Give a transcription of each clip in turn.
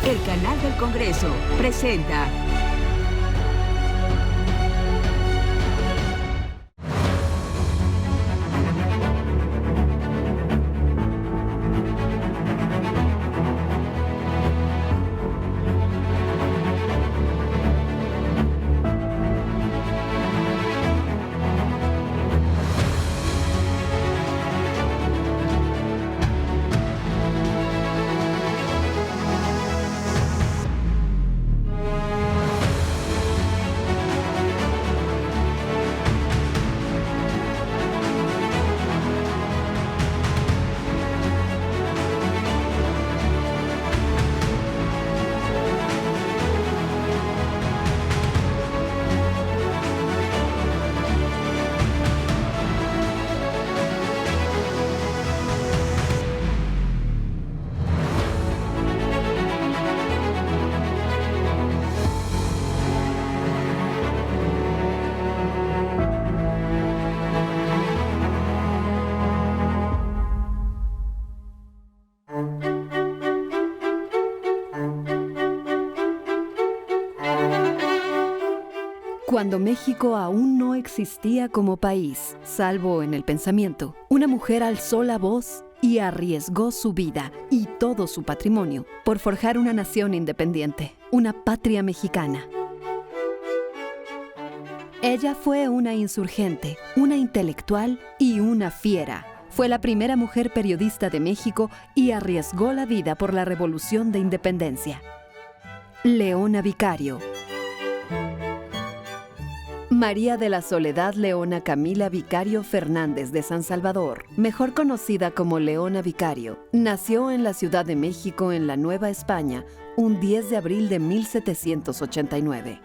El canal del Congreso presenta Cuando México aún no existía como país, salvo en el pensamiento, una mujer alzó la voz y arriesgó su vida y todo su patrimonio por forjar una nación independiente, una patria mexicana. Ella fue una insurgente, una intelectual y una fiera. Fue la primera mujer periodista de México y arriesgó la vida por la Revolución de Independencia. Leona Vicario. María de la Soledad Leona Camila Vicario Fernández de San Salvador, mejor conocida como Leona Vicario, nació en la Ciudad de México en la Nueva España un 10 de abril de 1789.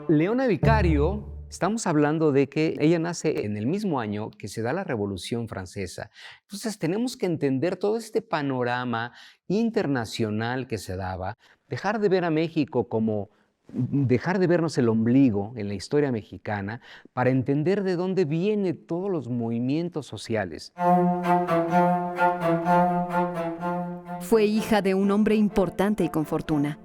Leona Vicario, estamos hablando de que ella nace en el mismo año que se da la Revolución Francesa. Entonces tenemos que entender todo este panorama internacional que se daba, dejar de ver a México como dejar de vernos el ombligo en la historia mexicana para entender de dónde vienen todos los movimientos sociales. Fue hija de un hombre importante y con fortuna,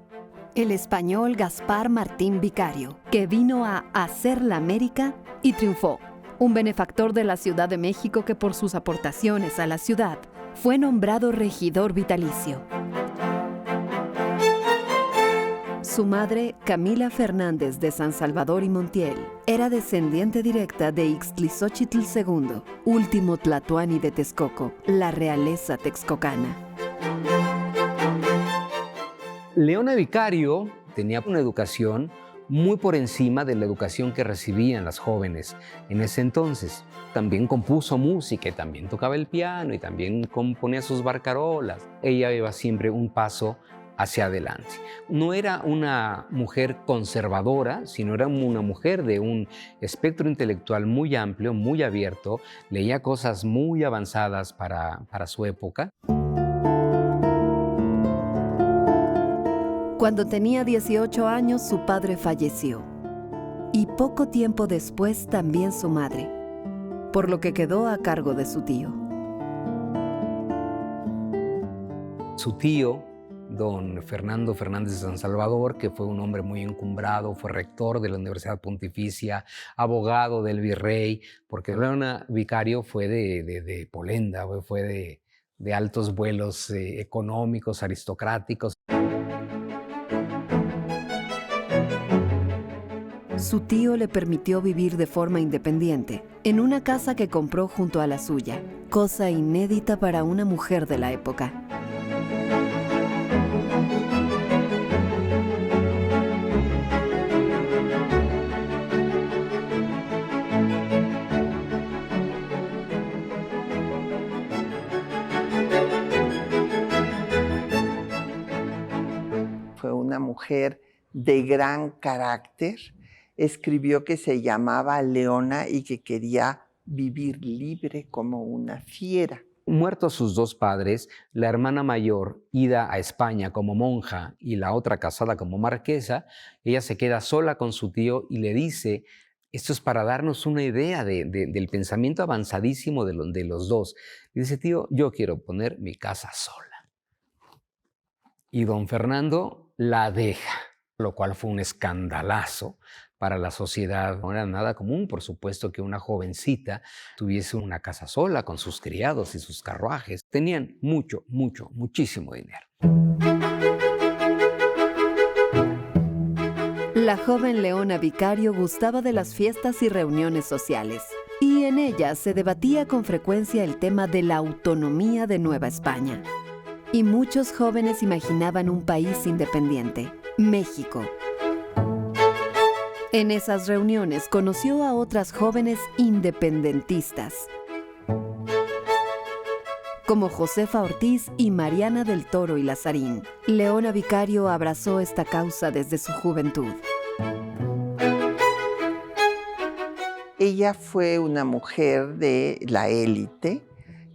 el español Gaspar Martín Vicario, que vino a hacer la América y triunfó. Un benefactor de la Ciudad de México que por sus aportaciones a la ciudad fue nombrado regidor vitalicio. Su madre, Camila Fernández de San Salvador y Montiel, era descendiente directa de Ixtlilxóchitl II, último tlatoani de Texcoco, la realeza texcocana. Leona Vicario tenía una educación muy por encima de la educación que recibían las jóvenes en ese entonces. También compuso música, y también tocaba el piano y también componía sus barcarolas. Ella iba siempre un paso hacia adelante. No era una mujer conservadora, sino era una mujer de un espectro intelectual muy amplio, muy abierto. Leía cosas muy avanzadas para su época. Cuando tenía 18 años, su padre falleció. Y poco tiempo después también su madre, por lo que quedó a cargo de su tío. Su tío, don Fernando Fernández de San Salvador, que fue un hombre muy encumbrado, fue rector de la Universidad Pontificia, abogado del virrey, porque Leona Vicario fue de Polenda, fue de altos vuelos económicos, aristocráticos. Su tío le permitió vivir de forma independiente, en una casa que compró junto a la suya, cosa inédita para una mujer de la época. Fue una mujer de gran carácter. Escribió que se llamaba Leona y que quería vivir libre como una fiera. Muertos sus dos padres, la hermana mayor, ida a España como monja y la otra casada como marquesa, ella se queda sola con su tío y le dice, esto es para darnos una idea del pensamiento avanzadísimo de los dos. Y dice, tío, yo quiero poner mi casa sola. Y don Fernando la deja, lo cual fue un escandalazo para la sociedad. No era nada común, por supuesto, que una jovencita tuviese una casa sola con sus criados y sus carruajes. Tenían muchísimo dinero. La joven Leona Vicario gustaba de las fiestas y reuniones sociales, y en ellas se debatía con frecuencia el tema de la autonomía de Nueva España. Y muchos jóvenes imaginaban un país independiente, México. En esas reuniones conoció a otras jóvenes independentistas, como Josefa Ortiz y Mariana del Toro y Lazarín. Leona Vicario abrazó esta causa desde su juventud. Ella fue una mujer de la élite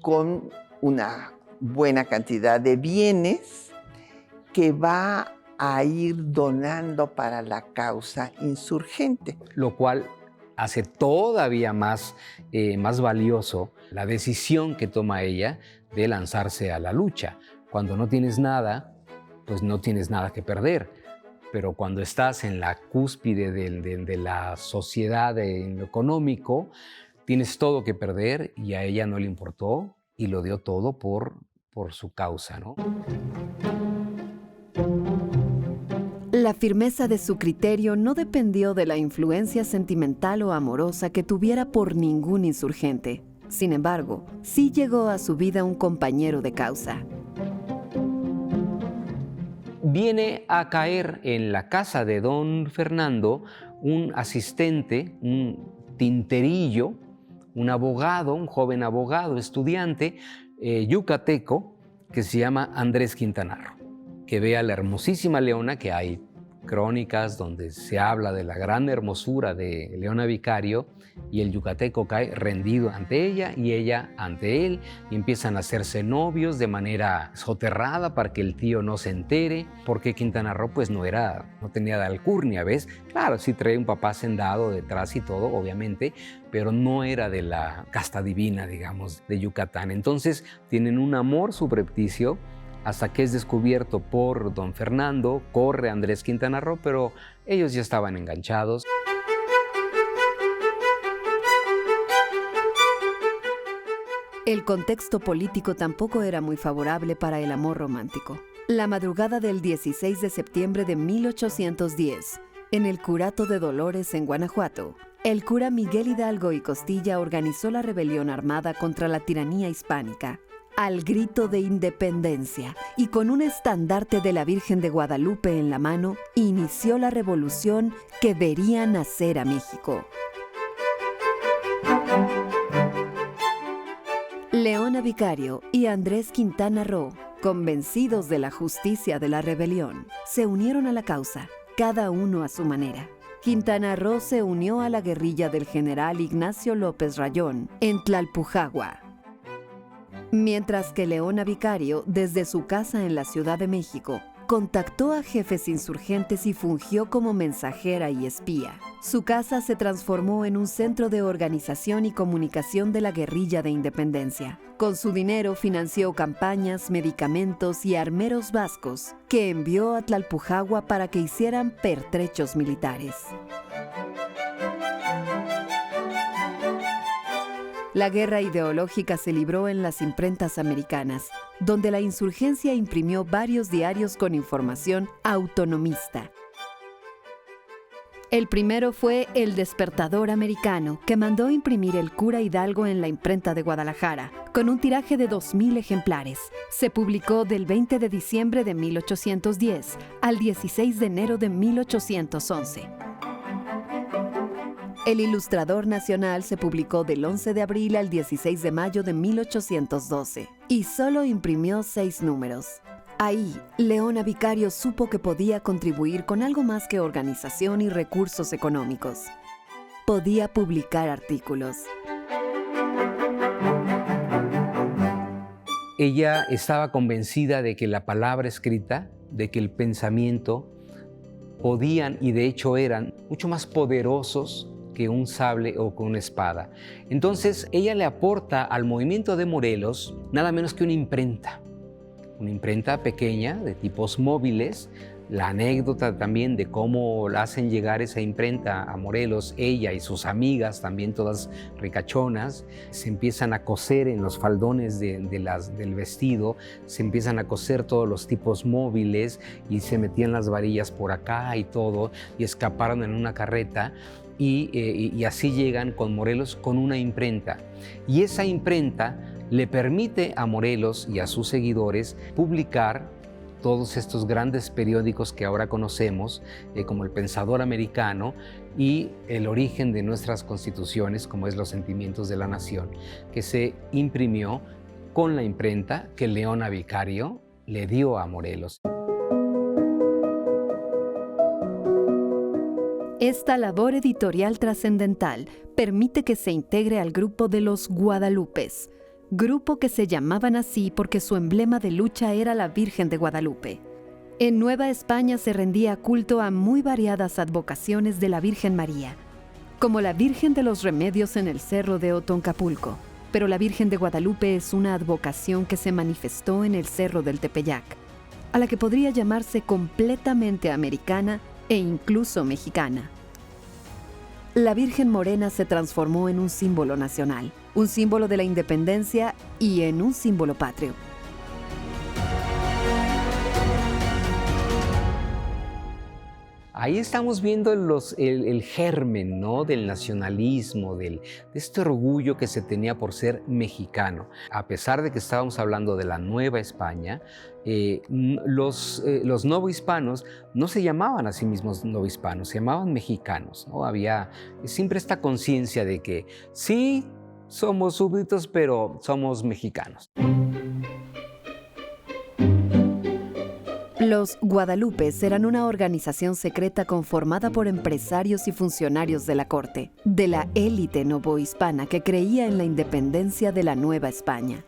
con una buena cantidad de bienes que va a ir donando para la causa insurgente. Lo cual hace todavía más valioso la decisión que toma ella de lanzarse a la lucha. Cuando no tienes nada, pues no tienes nada que perder. Pero cuando estás en la cúspide de la sociedad, en lo económico, tienes todo que perder y a ella no le importó y lo dio todo por su causa, ¿no? La firmeza de su criterio no dependió de la influencia sentimental o amorosa que tuviera por ningún insurgente. Sin embargo, sí llegó a su vida un compañero de causa. Viene a caer en la casa de don Fernando un asistente, un tinterillo, un abogado, un joven abogado, estudiante yucateco, que se llama Andrés Quintana Roo, que ve a la hermosísima Leona, que hay crónicas donde se habla de la gran hermosura de Leona Vicario, y el yucateco cae rendido ante ella y ella ante él, y empiezan a hacerse novios de manera soterrada para que el tío no se entere, porque Quintana Roo pues no tenía de alcurnia, ¿ves? Claro, sí trae un papá hacendado detrás y todo, obviamente, pero no era de la casta divina, digamos, de Yucatán. Entonces tienen un amor subrepticio hasta que es descubierto por don Fernando, corre Andrés Quintana Roo, pero ellos ya estaban enganchados. El contexto político tampoco era muy favorable para el amor romántico. La madrugada del 16 de septiembre de 1810, en el Curato de Dolores, en Guanajuato, el cura Miguel Hidalgo y Costilla organizó la rebelión armada contra la tiranía hispánica, al grito de independencia, y con un estandarte de la Virgen de Guadalupe en la mano, inició la revolución que vería nacer a México. Leona Vicario y Andrés Quintana Roo, convencidos de la justicia de la rebelión, se unieron a la causa, cada uno a su manera. Quintana Roo se unió a la guerrilla del general Ignacio López Rayón en Tlalpujahua, mientras que Leona Vicario, desde su casa en la Ciudad de México, contactó a jefes insurgentes y fungió como mensajera y espía. Su casa se transformó en un centro de organización y comunicación de la guerrilla de independencia. Con su dinero financió campañas, medicamentos y armeros vascos que envió a Tlalpujahua para que hicieran pertrechos militares. La guerra ideológica se libró en las imprentas americanas, donde la insurgencia imprimió varios diarios con información autonomista. El primero fue El Despertador Americano, que mandó imprimir el cura Hidalgo en la imprenta de Guadalajara, con un tiraje de 2,000 ejemplares. Se publicó del 20 de diciembre de 1810 al 16 de enero de 1811. El Ilustrador Nacional se publicó del 11 de abril al 16 de mayo de 1812 y solo imprimió 6 números. Ahí, Leona Vicario supo que podía contribuir con algo más que organización y recursos económicos. Podía publicar artículos. ella estaba convencida de que la palabra escrita, de que el pensamiento podían y de hecho eran mucho más poderosos que un sable o con una espada. Entonces ella le aporta al movimiento de Morelos nada menos que una imprenta pequeña de tipos móviles. La anécdota también de cómo la hacen llegar esa imprenta a Morelos, ella y sus amigas, también todas ricachonas, se empiezan a coser en los faldones del vestido, se empiezan a coser todos los tipos móviles y se metían las varillas por acá y todo, y escaparon en una carreta. Y así llegan con Morelos con una imprenta. Y esa imprenta le permite a Morelos y a sus seguidores publicar todos estos grandes periódicos que ahora conocemos, como El Pensador Americano y El Origen de Nuestras Constituciones, como es Los Sentimientos de la Nación, que se imprimió con la imprenta que Leona Vicario le dio a Morelos. Esta labor editorial trascendental permite que se integre al grupo de los Guadalupes, grupo que se llamaban así porque su emblema de lucha era la Virgen de Guadalupe. En Nueva España se rendía culto a muy variadas advocaciones de la Virgen María, como la Virgen de los Remedios en el Cerro de Otoncapulco, pero la Virgen de Guadalupe es una advocación que se manifestó en el Cerro del Tepeyac, a la que podría llamarse completamente americana e incluso mexicana. La Virgen Morena se transformó en un símbolo nacional, un símbolo de la independencia y en un símbolo patrio. Ahí estamos viendo el germen, ¿no?, del nacionalismo, de este orgullo que se tenía por ser mexicano. A pesar de que estábamos hablando de la Nueva España, los novohispanos no se llamaban a sí mismos novohispanos, se llamaban mexicanos, ¿no? Había siempre esta conciencia de que sí somos súbditos, pero somos mexicanos. Los Guadalupes eran una organización secreta conformada por empresarios y funcionarios de la corte, de la élite novohispana que creía en la independencia de la Nueva España.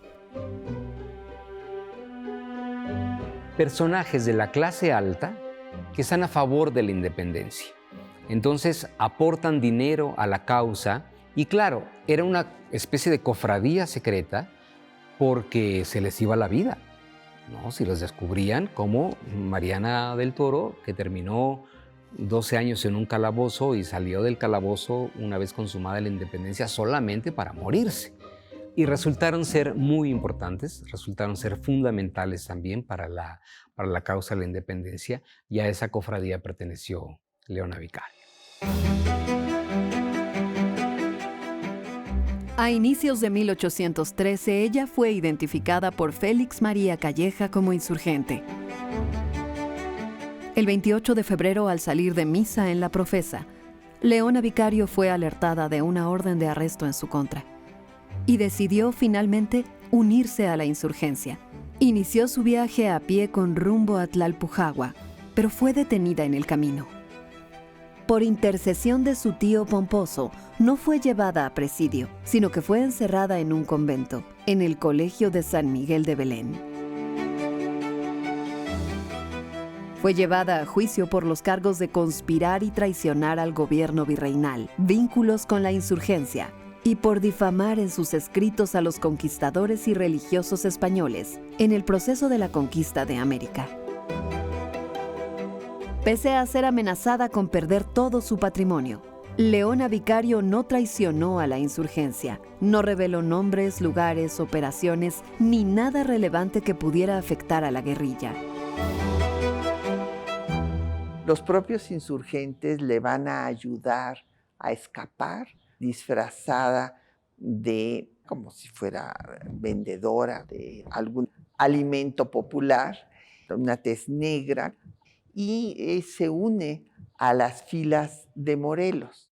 Personajes de la clase alta que están a favor de la independencia. Entonces aportan dinero a la causa y claro, era una especie de cofradía secreta porque se les iba la vida, ¿no? Si los descubrían, como Mariana del Toro, que terminó 12 años en un calabozo y salió del calabozo una vez consumada la independencia solamente para morirse. Y resultaron ser muy importantes, resultaron ser fundamentales también para la causa de la independencia, y a esa cofradía perteneció Leona Vicario. A inicios de 1813, ella fue identificada por Félix María Calleja como insurgente. El 28 de febrero, al salir de misa en La Profesa, Leona Vicario fue alertada de una orden de arresto en su contra y decidió finalmente unirse a la insurgencia. Inició su viaje a pie con rumbo a Tlalpujahua, pero fue detenida en el camino. Por intercesión de su tío Pomposo, no fue llevada a presidio, sino que fue encerrada en un convento, en el Colegio de San Miguel de Belén. Fue llevada a juicio por los cargos de conspirar y traicionar al gobierno virreinal, vínculos con la insurgencia, y por difamar en sus escritos a los conquistadores y religiosos españoles en el proceso de la conquista de América. Pese a ser amenazada con perder todo su patrimonio, Leona Vicario no traicionó a la insurgencia, no reveló nombres, lugares, operaciones, ni nada relevante que pudiera afectar a la guerrilla. Los propios insurgentes le van a ayudar a escapar disfrazada de, como si fuera vendedora de algún alimento popular, una tez negra, y se une a las filas de Morelos,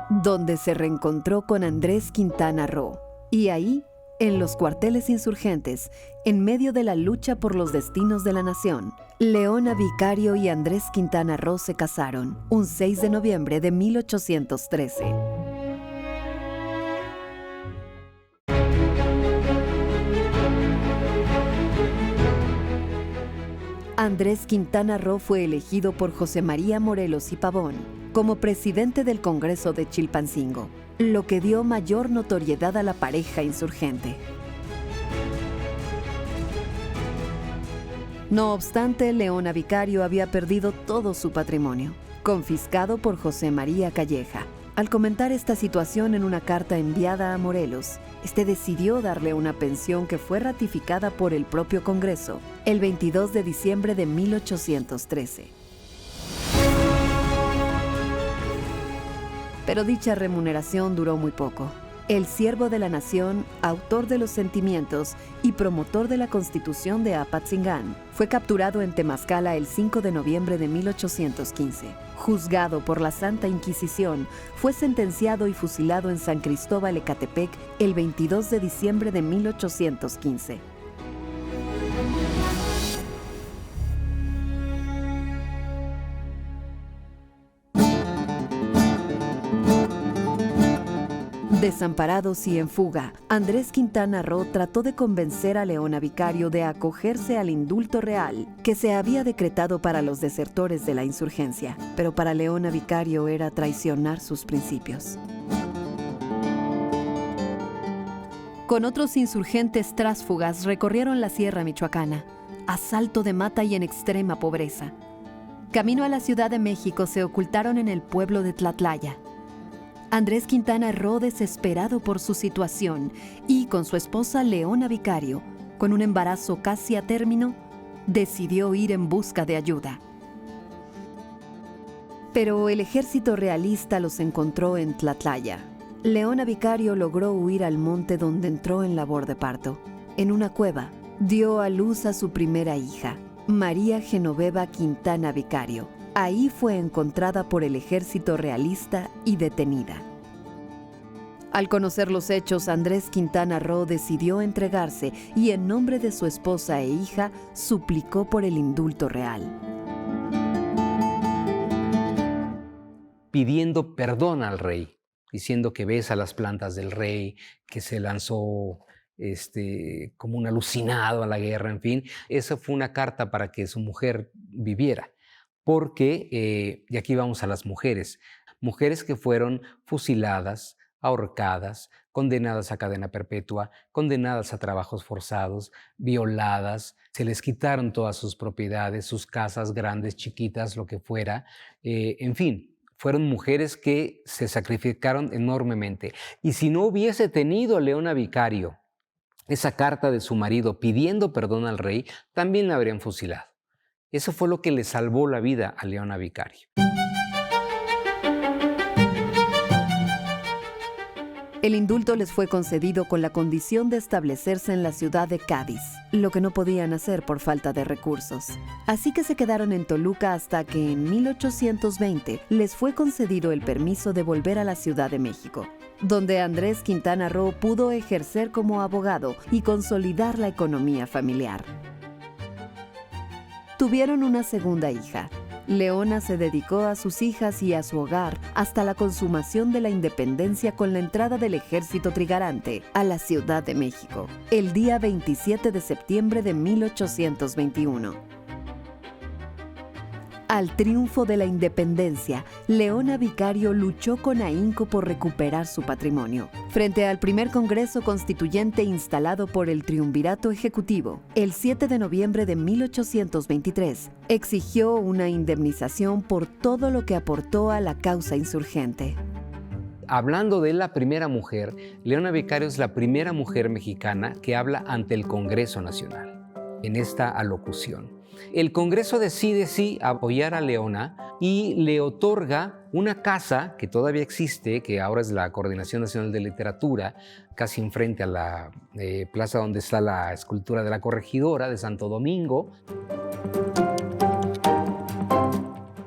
donde se reencontró con Andrés Quintana Roo. Y ahí, en los cuarteles insurgentes, en medio de la lucha por los destinos de la nación, Leona Vicario y Andrés Quintana Roo se casaron un 6 de noviembre de 1813. Andrés Quintana Roo fue elegido por José María Morelos y Pavón como presidente del Congreso de Chilpancingo, lo que dio mayor notoriedad a la pareja insurgente. No obstante, Leona Vicario había perdido todo su patrimonio, confiscado por José María Calleja. Al comentar esta situación en una carta enviada a Morelos, este decidió darle una pensión que fue ratificada por el propio Congreso el 22 de diciembre de 1813. Pero dicha remuneración duró muy poco. El siervo de la nación, autor de los sentimientos y promotor de la Constitución de Apatzingán, fue capturado en Temascala el 5 de noviembre de 1815. Juzgado por la Santa Inquisición, fue sentenciado y fusilado en San Cristóbal Ecatepec el 22 de diciembre de 1815. Desamparados y en fuga, Andrés Quintana Roo trató de convencer a Leona Vicario de acogerse al indulto real que se había decretado para los desertores de la insurgencia, pero para Leona Vicario era traicionar sus principios. Con otros insurgentes tránsfugas recorrieron la Sierra Michoacana, a salto de mata y en extrema pobreza. Camino a la Ciudad de México se ocultaron en el pueblo de Tlatlaya. Andrés Quintana Roo, desesperado por su situación y con su esposa Leona Vicario, con un embarazo casi a término, decidió ir en busca de ayuda. Pero el ejército realista los encontró en Tlatlaya. Leona Vicario logró huir al monte donde entró en labor de parto. En una cueva, dio a luz a su primera hija, María Genoveva Quintana Vicario. Ahí fue encontrada por el ejército realista y detenida. Al conocer los hechos, Andrés Quintana Roo decidió entregarse y en nombre de su esposa e hija suplicó por el indulto real. Pidiendo perdón al rey, diciendo que besa las plantas del rey, que se lanzó como un alucinado a la guerra, en fin. Esa fue una carta para que su mujer viviera. Porque, y aquí vamos a las mujeres que fueron fusiladas, ahorcadas, condenadas a cadena perpetua, condenadas a trabajos forzados, violadas, se les quitaron todas sus propiedades, sus casas grandes, chiquitas, lo que fuera, en fin, fueron mujeres que se sacrificaron enormemente. Y si no hubiese tenido Leona Vicario esa carta de su marido pidiendo perdón al rey, también la habrían fusilado. Eso fue lo que le salvó la vida a Leona Vicario. El indulto les fue concedido con la condición de establecerse en la ciudad de Cádiz, lo que no podían hacer por falta de recursos. Así que se quedaron en Toluca hasta que en 1820 les fue concedido el permiso de volver a la Ciudad de México, donde Andrés Quintana Roo pudo ejercer como abogado y consolidar la economía familiar. Tuvieron una segunda hija. Leona se dedicó a sus hijas y a su hogar hasta la consumación de la independencia con la entrada del ejército trigarante a la Ciudad de México, el día 27 de septiembre de 1821. Al triunfo de la independencia, Leona Vicario luchó con ahínco por recuperar su patrimonio. Frente al primer Congreso Constituyente instalado por el Triunvirato Ejecutivo, el 7 de noviembre de 1823, exigió una indemnización por todo lo que aportó a la causa insurgente. Hablando de la primera mujer, Leona Vicario es la primera mujer mexicana que habla ante el Congreso Nacional en esta alocución. El Congreso decide sí apoyar a Leona y le otorga una casa que todavía existe, que ahora es la Coordinación Nacional de Literatura, casi enfrente a la plaza donde está la escultura de la Corregidora de Santo Domingo.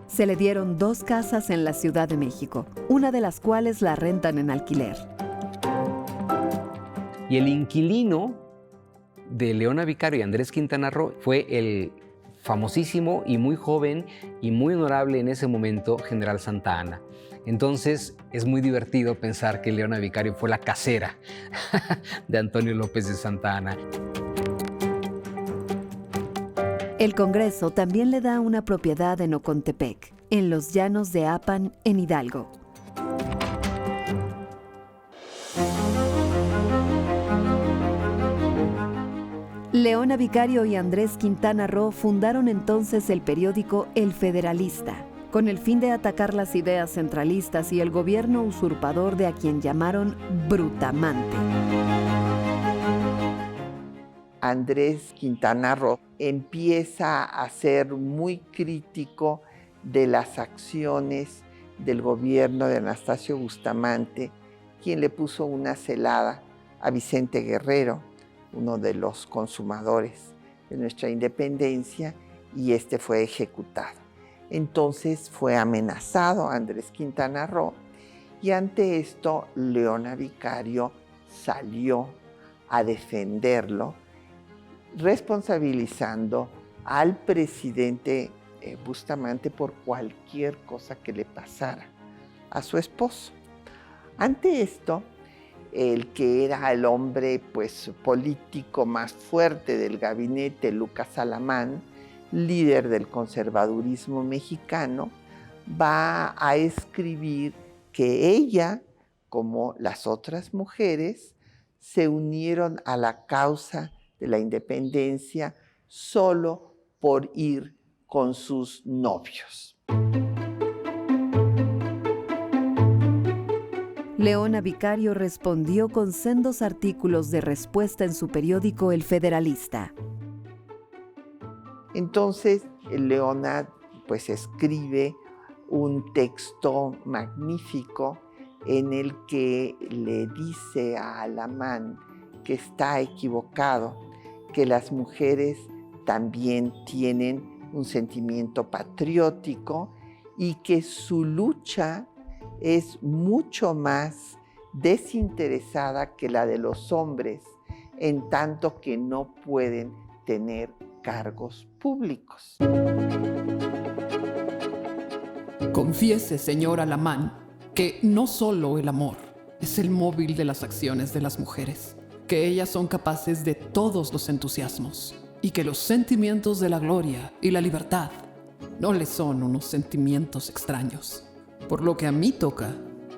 Se le dieron 2 casas en la Ciudad de México, una de las cuales la rentan en alquiler. Y el inquilino de Leona Vicario y Andrés Quintana Roo fue el famosísimo y muy joven y muy honorable en ese momento General Santa Anna. Entonces es muy divertido pensar que Leona Vicario fue la casera de Antonio López de Santa Anna. El Congreso también le da una propiedad en Ocontepec, en los llanos de Apan, en Hidalgo. Leona Vicario y Andrés Quintana Roo fundaron entonces el periódico El Federalista, con el fin de atacar las ideas centralistas y el gobierno usurpador de a quien llamaron Brutamante. Andrés Quintana Roo empieza a ser muy crítico de las acciones del gobierno de Anastasio Bustamante, quien le puso una celada a Vicente Guerrero, uno de los consumadores de nuestra independencia, y este fue ejecutado. Entonces fue amenazado Andrés Quintana Roo, y ante esto Leona Vicario salió a defenderlo, responsabilizando al presidente Bustamante por cualquier cosa que le pasara a su esposo. Ante esto, el que era el hombre político más fuerte del gabinete, Lucas Alamán, líder del conservadurismo mexicano, va a escribir que ella, como las otras mujeres, se unieron a la causa de la independencia solo por ir con sus novios. Leona Vicario respondió con sendos artículos de respuesta en su periódico El Federalista. Entonces, Leona escribe un texto magnífico en el que le dice a Alamán que está equivocado, que las mujeres también tienen un sentimiento patriótico y que su lucha es mucho más desinteresada que la de los hombres, en tanto que no pueden tener cargos públicos. Confiese, señor Alamán, que no solo el amor es el móvil de las acciones de las mujeres, que ellas son capaces de todos los entusiasmos y que los sentimientos de la gloria y la libertad no les son unos sentimientos extraños. Por lo que a mí toca,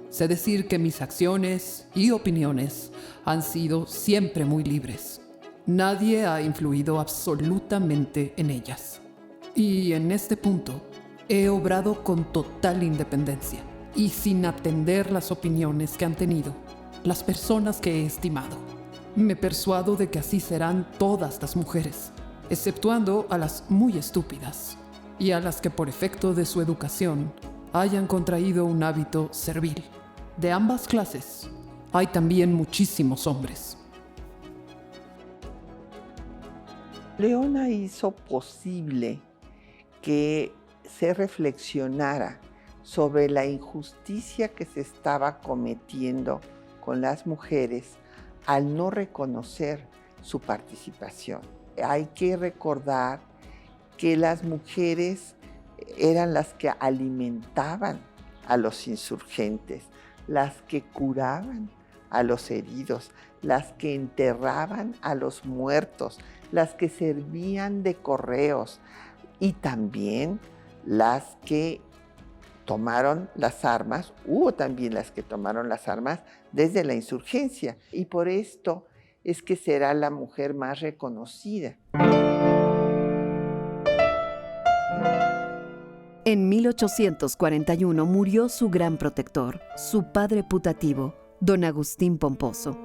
sé decir que mis acciones y opiniones han sido siempre muy libres. Nadie ha influido absolutamente en ellas. Y en este punto, he obrado con total independencia y sin atender las opiniones que han tenido las personas que he estimado. Me persuado de que así serán todas las mujeres, exceptuando a las muy estúpidas y a las que por efecto de su educación hayan contraído un hábito servil. De ambas clases, hay también muchísimos hombres. Leona hizo posible que se reflexionara sobre la injusticia que se estaba cometiendo con las mujeres al no reconocer su participación. Hay que recordar que las mujeres eran las que alimentaban a los insurgentes, las que curaban a los heridos, las que enterraban a los muertos, las que servían de correos y también las que tomaron las armas. Hubo también las que tomaron las armas desde la insurgencia, y por esto es que será la mujer más reconocida. En 1841 murió su gran protector, su padre putativo, don Agustín Pomposo.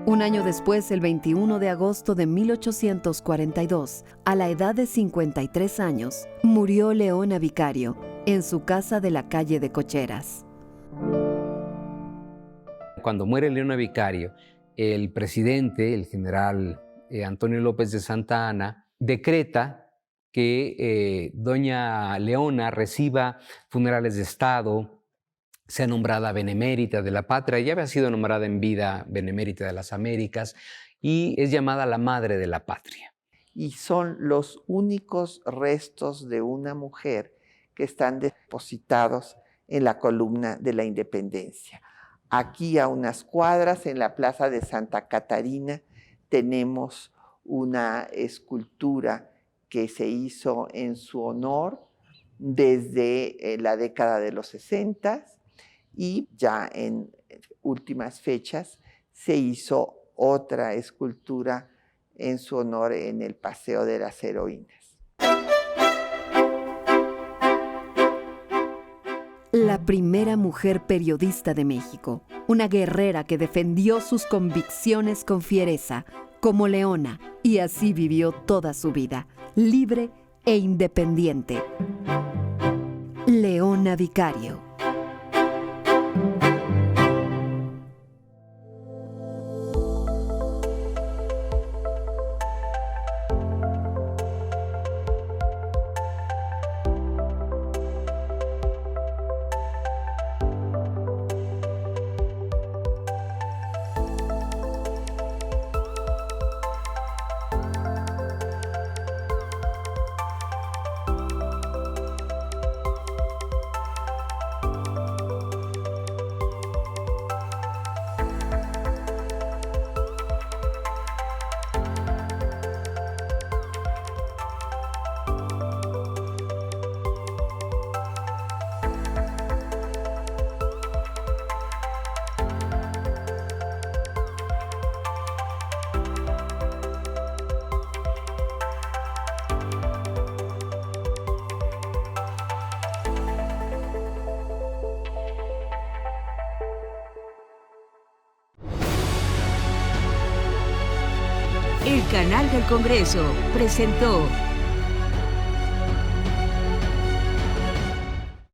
Un año después, el 21 de agosto de 1842, a la edad de 53 años, murió Leona Vicario en su casa de la calle de Cocheras. Cuando muere Leona Vicario, el presidente, el general Antonio López de Santa Anna, decreta que doña Leona reciba funerales de Estado, sea nombrada benemérita de la patria. Ya había sido nombrada en vida benemérita de las Américas y es llamada la madre de la patria. Y son los únicos restos de una mujer que están depositados en la columna de la Independencia. Aquí a unas cuadras, en la plaza de Santa Catarina, tenemos una escultura que se hizo en su honor desde la década de los 60 y ya en últimas fechas se hizo otra escultura en su honor en el Paseo de las Heroínas. La primera mujer periodista de México, una guerrera que defendió sus convicciones con fiereza, como leona, y así vivió toda su vida, libre e independiente. Leona Vicario. El Canal del Congreso presentó